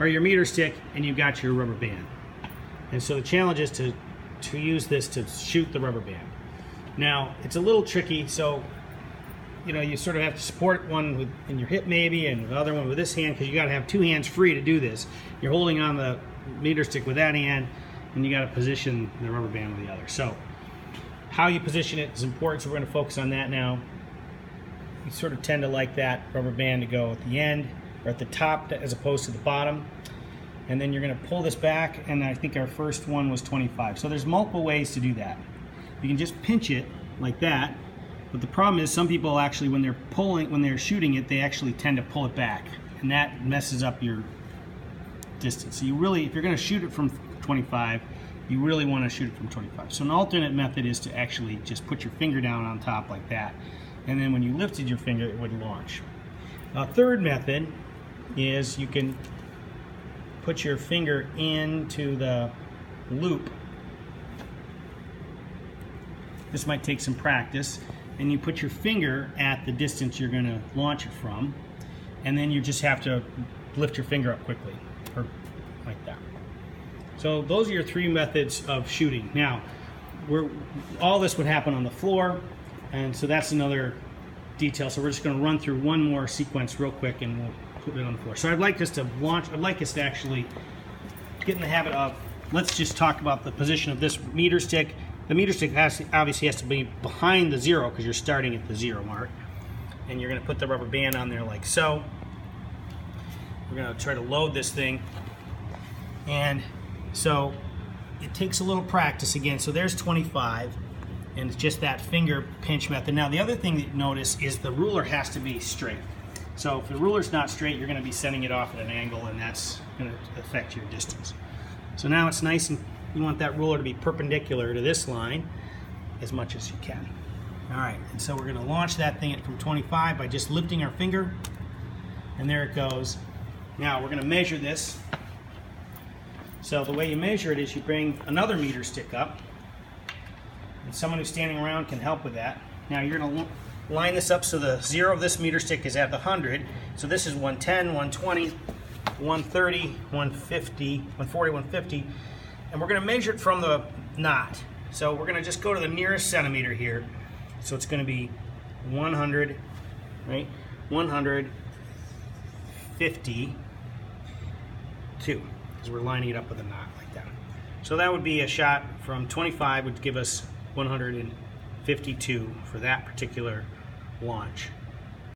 or your meter stick, and you've got your rubber band. And so the challenge is to use this to shoot the rubber band. Now, it's a little tricky, so you sort of have to support one in your hip maybe, and the other one with this hand, because you got to have two hands free to do this. You're holding on the meter stick with that hand, and you got to position the rubber band with the other. So how you position it is important, so we're going to focus on that now. You sort of tend to like that rubber band to go at the end or at the top as opposed to the bottom. And then you're going to pull this back, and I think our first one was 25. So there's multiple ways to do that. You can just pinch it like that, but the problem is some people actually, when they're shooting it, they actually tend to pull it back, and that messes up your distance. So you really, if you're going to shoot it from 25, you really want to shoot it from 25. So an alternate method is to actually just put your finger down on top like that, and then when you lifted your finger, it would launch. A third method is you can put your finger into the loop. This might take some practice, and you put your finger at the distance you're going to launch it from, and then you just have to lift your finger up quickly, or like that. So those are your three methods of shooting. Now, all this would happen on the floor, and so that's another detail. So we're just going to run through one more sequence real quick, and we'll put it on the floor. So I'd like us to actually get in the habit of, let's just talk about the position of this meter stick. The meter stick obviously has to be behind the zero because you're starting at the 0 mark. And you're going to put the rubber band on there like so. We're going to try to load this thing. And so it takes a little practice again. So there's 25, and it's just that finger pinch method. Now the other thing that you notice is the ruler has to be straight. So if the ruler's not straight, you're going to be sending it off at an angle, and that's going to affect your distance. So now it's nice, and you want that ruler to be perpendicular to this line as much as you can. All right, and so we're going to launch that thing from 25 by just lifting our finger, and there it goes. Now we're going to measure this. So the way you measure it is you bring another meter stick up, and someone who's standing around can help with that. Now you're going to line this up so the 0 of this meter stick is at the 100. So this is 110, 120, 130, 150, 140, 150. And we're going to measure it from the knot. So we're going to just go to the nearest centimeter here. So it's going to be 100, right? 152, because we're lining it up with a knot like that. So that would be a shot from 25, would give us 152 for that particular launch.